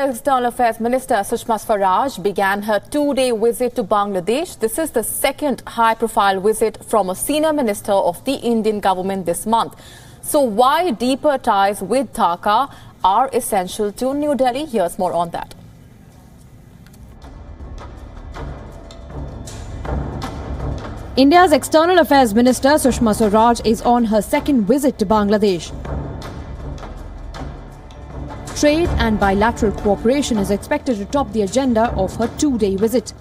India's External Affairs Minister Sushma Swaraj began her two-day visit to Bangladesh. This is the second high-profile visit from a senior minister of the Indian government this month. So why deeper ties with Dhaka are essential to New Delhi? Here's more on that. India's External Affairs Minister Sushma Swaraj is on her second visit to Bangladesh. Trade and bilateral cooperation is expected to top the agenda of her two-day visit.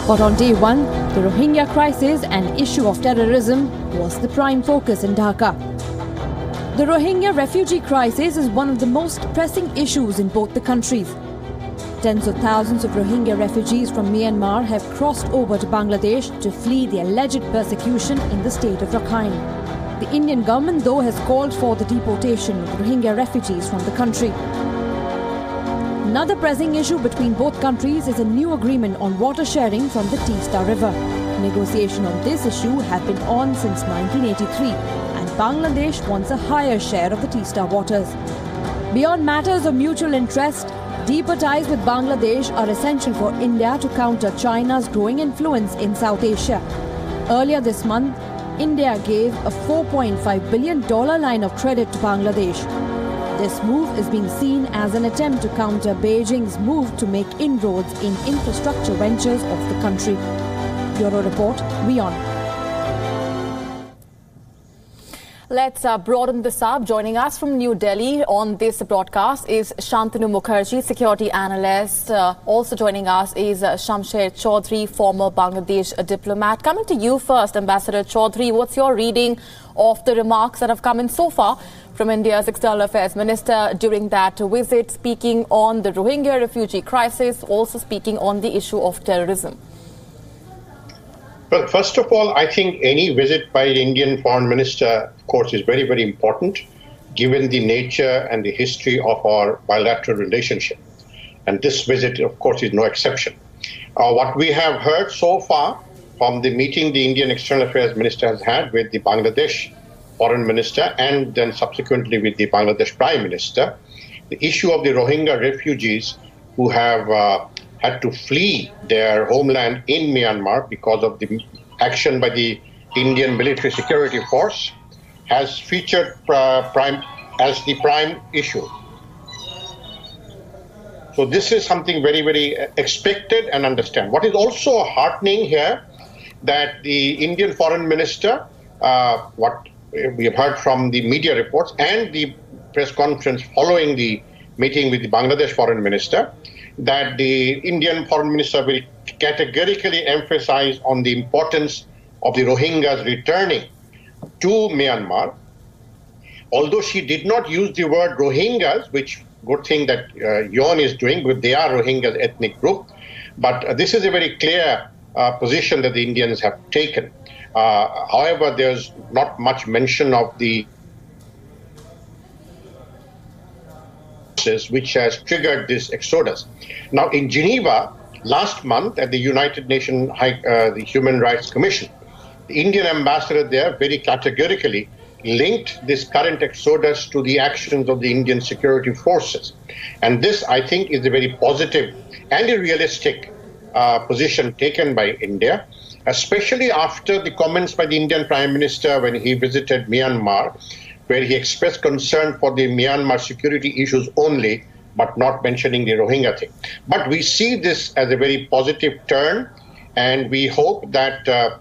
But on day one, the Rohingya crisis and issue of terrorism was the prime focus in Dhaka. The Rohingya refugee crisis is one of the most pressing issues in both the countries. Tens of thousands of Rohingya refugees from Myanmar have crossed over to Bangladesh to flee the alleged persecution in the state of Rakhine. The Indian government, though, has called for the deportation of Rohingya refugees from the country. Another pressing issue between both countries is a new agreement on water sharing from the Teesta River. Negotiations on this issue have been on since 1983, and Bangladesh wants a higher share of the Teesta waters. Beyond matters of mutual interest, deeper ties with Bangladesh are essential for India to counter China's growing influence in South Asia. Earlier this month, India gave a $4.5 billion line of credit to Bangladesh. This move is being seen as an attempt to counter Beijing's move to make inroads in infrastructure ventures of the country. Bureau Report, WION. Let's broaden this up. Joining us from New Delhi on this broadcast is Shantanu Mukherjee, security analyst. Also joining us is Shamsher Chaudhry, former Bangladesh diplomat. Coming to you first, Ambassador Chaudhry, what's your reading of the remarks that have come in so far from India's External Affairs Minister during that visit, speaking on the Rohingya refugee crisis, also speaking on the issue of terrorism? Well, first of all, I think any visit by the Indian Foreign Minister, of course, is very, very important, given the nature and the history of our bilateral relationship. And this visit, of course, is no exception. What we have heard so far from the meeting the Indian External Affairs Minister has had with the Bangladesh Foreign Minister and then subsequently with the Bangladesh Prime Minister, the issue of the Rohingya refugees who have had to flee their homeland in Myanmar because of the action by the Indian military security force has featured as the prime issue. So this is something very, very expected and understand. What is also heartening here that the Indian Foreign Minister, what we have heard from the media reports and the press conference following the meeting with the Bangladesh Foreign Minister, that the Indian Foreign Minister will categorically emphasize on the importance of the Rohingyas returning to Myanmar. Although she did not use the word Rohingyas, which good thing that WION is doing, but they are Rohingyas ethnic group. But this is a very clear position that the Indians have taken. However, there's not much mention of the which has triggered this exodus. Now, in Geneva, last month at the United Nations the Human Rights Commission, the Indian ambassador there very categorically linked this current exodus to the actions of the Indian security forces. And this, I think, is a very positive and a realistic position taken by India, especially after the comments by the Indian Prime Minister when he visited Myanmar, where he expressed concern for the Myanmar security issues only, but not mentioning the Rohingya thing. But we see this as a very positive turn, and we hope that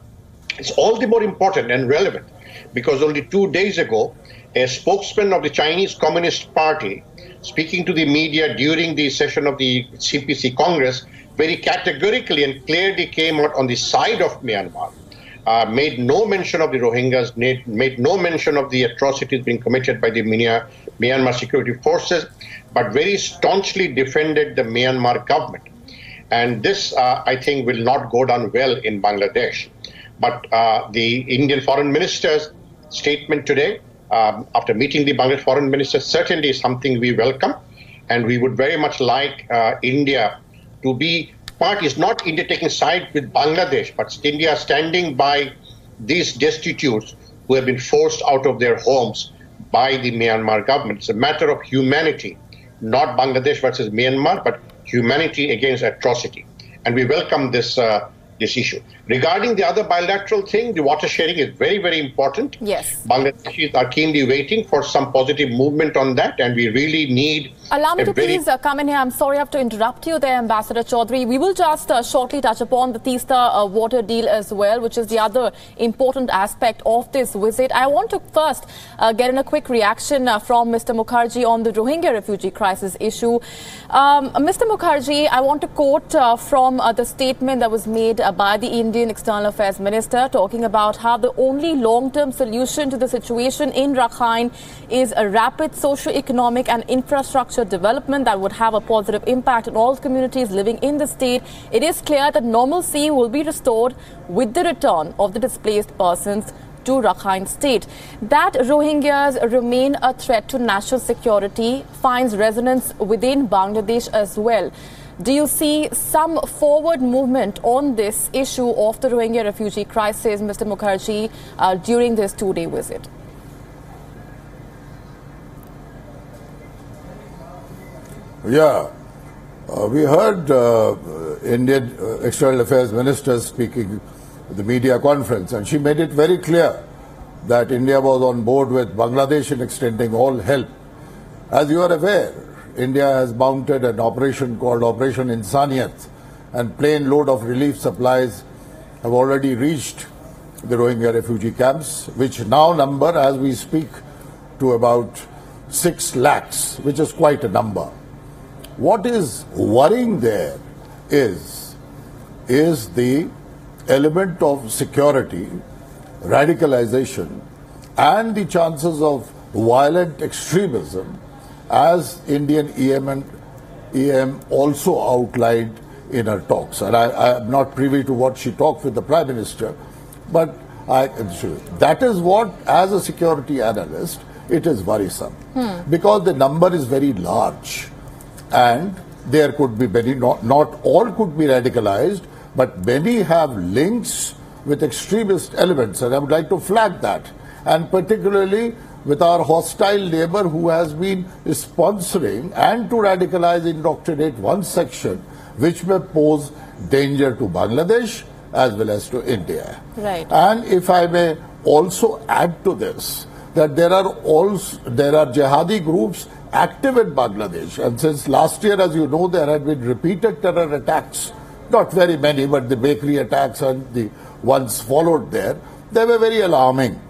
it's all the more important and relevant, because only 2 days ago, a spokesman of the Chinese Communist Party, speaking to the media during the session of the CPC Congress, very categorically and clearly came out on the side of Myanmar. Made no mention of the Rohingyas, made no mention of the atrocities being committed by the Myanmar security forces, but very staunchly defended the Myanmar government. And this, I think, will not go down well in Bangladesh. But the Indian Foreign Minister's statement today, after meeting the Bangladesh Foreign Minister, certainly is something we welcome. And we would very much like India to be part, is not India taking side with Bangladesh, but India standing by these destitutes who have been forced out of their homes by the Myanmar government. It's a matter of humanity not Bangladesh versus Myanmar, but humanity against atrocity. And we welcome this issue. Regarding the other bilateral thing, the water sharing is very, very important. Yes. Bangladeshis are keenly waiting for some positive movement on that, and we really need... Allow me to please come in here. I'm sorry I have to interrupt you there, Ambassador Chaudhry. We will just shortly touch upon the Teesta water deal as well, which is the other important aspect of this visit. I want to first get in a quick reaction from Mr. Mukherjee on the Rohingya refugee crisis issue. Mr. Mukherjee, I want to quote from the statement that was made by the Indian External Affairs Minister, talking about how the only long-term solution to the situation in Rakhine is a rapid socio-economic and infrastructure development that would have a positive impact on all communities living in the state. It is clear that normalcy will be restored with the return of the displaced persons to Rakhine state. That Rohingyas remain a threat to national security finds resonance within Bangladesh as well. Do you see some forward movement on this issue of the Rohingya refugee crisis, Mr. Mukherjee, during this two-day visit? Yeah, we heard Indian External Affairs Minister speaking at the media conference, and she made it very clear that India was on board with Bangladesh in extending all help. As you are aware, India has mounted an operation called Operation Insaniyat, and plane load of relief supplies have already reached the Rohingya refugee camps, which now number, as we speak, to about 6 lakhs, which is quite a number. What is worrying there is the element of security, radicalization, and the chances of violent extremism, as Indian EM also outlined in her talks. And I am not privy to what she talked with the Prime Minister, but that is what, as a security analyst, it is worrisome. Because the number is very large. And there could be many, not all could be radicalized, but many have links with extremist elements. And I would like to flag that. And particularly with our hostile neighbor who has been sponsoring and to radicalize, indoctrinate one section which may pose danger to Bangladesh as well as to India. Right. And if I may also add to this, that there are jihadi groups active in Bangladesh, and since last year, as you know, there had been repeated terror attacks, not very many, but the bakery attacks and the ones followed there, they were very alarming.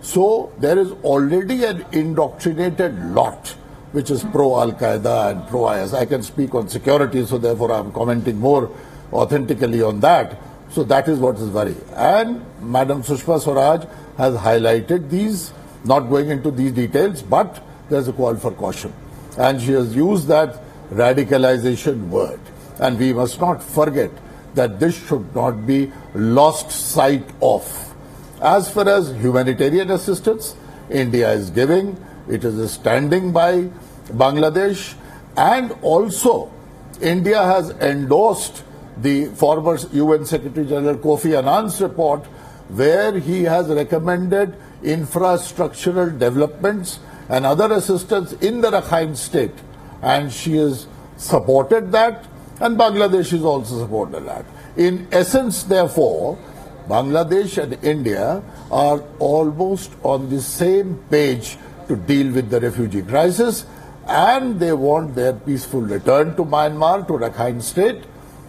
So there is already an indoctrinated lot which is pro-Al-Qaeda and pro-IS. I can speak on security, so therefore I am commenting more authentically on that. So that is what is worrying. And Madam Sushma Swaraj has highlighted these, not going into these details, but there's a call for caution. And she has used that radicalization word. And we must not forget that this should not be lost sight of. As far as humanitarian assistance, India is giving, it is standing by Bangladesh, and also India has endorsed the former UN Secretary General Kofi Annan's report, where he has recommended infrastructural developments and other assistance in the Rakhine state. And she has supported that, and Bangladesh has also supported that. In essence, therefore, Bangladesh and India are almost on the same page to deal with the refugee crisis, and they want their peaceful return to Myanmar, to Rakhine state,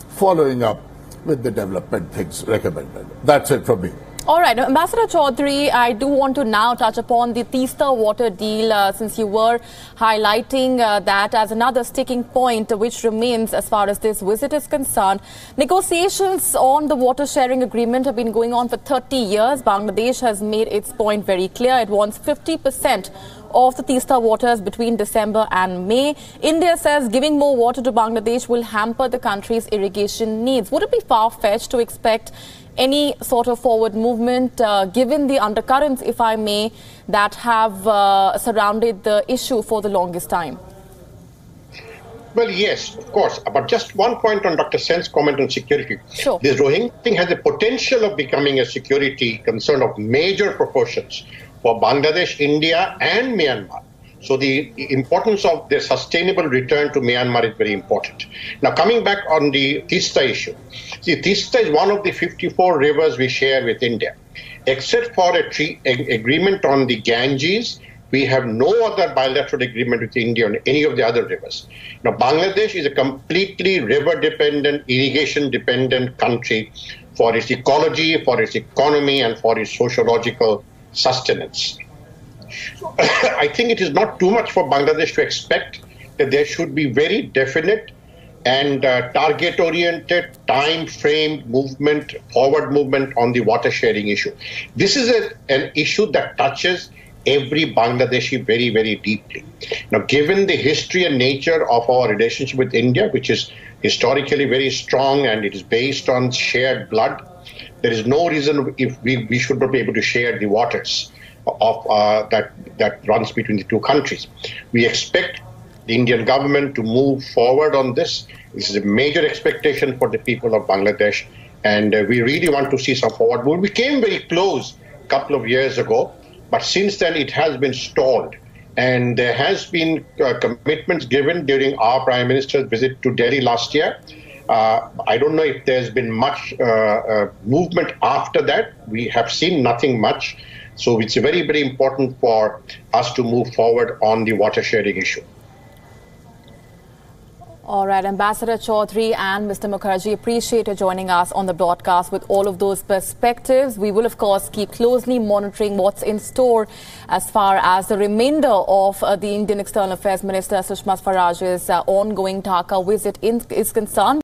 following up with the development things recommended. That's it from me. All right, Ambassador Chaudhry, I do want to now touch upon the Teesta water deal, since you were highlighting that as another sticking point which remains as far as this visit is concerned. Negotiations on the water sharing agreement have been going on for 30 years. Bangladesh has made its point very clear. It wants 50% of the Teesta waters between December and May. India says giving more water to Bangladesh will hamper the country's irrigation needs. Would it be far-fetched to expect any sort of forward movement, given the undercurrents, if I may, that have surrounded the issue for the longest time? Well, yes, of course. But just one point on Dr. Sen's comment on security. Sure. This Rohingya thing has the potential of becoming a security concern of major proportions for Bangladesh, India, and Myanmar. So the importance of their sustainable return to Myanmar is very important. Now, coming back on the Tista issue. See, Tista is one of the 54 rivers we share with India. Except for an agreement on the Ganges, we have no other bilateral agreement with India on any of the other rivers. Now, Bangladesh is a completely river-dependent, irrigation-dependent country for its ecology, for its economy, and for its sociological sustenance. So, I think it is not too much for Bangladesh to expect that there should be very definite and target-oriented, time-framed movement, forward movement on the water sharing issue. This is an issue that touches every Bangladeshi very, very deeply. Now, given the history and nature of our relationship with India, which is historically very strong and it is based on shared blood, there is no reason if we should not be able to share the waters of that runs between the two countries. We expect the Indian government to move forward on this. This is a major expectation for the people of Bangladesh, and we really want to see some forward move. We came very close a couple of years ago, but since then it has been stalled. And there has been commitments given during our Prime Minister's visit to Delhi last year. I don't know if there's been much movement after that. We have seen nothing much. So it's very, very important for us to move forward on the water sharing issue. All right, Ambassador Chaudhary and Mr. Mukherjee, appreciate you joining us on the broadcast with all of those perspectives. We will, of course, keep closely monitoring what's in store as far as the remainder of the Indian External Affairs Minister Sushma Swaraj's ongoing Dhaka visit is concerned.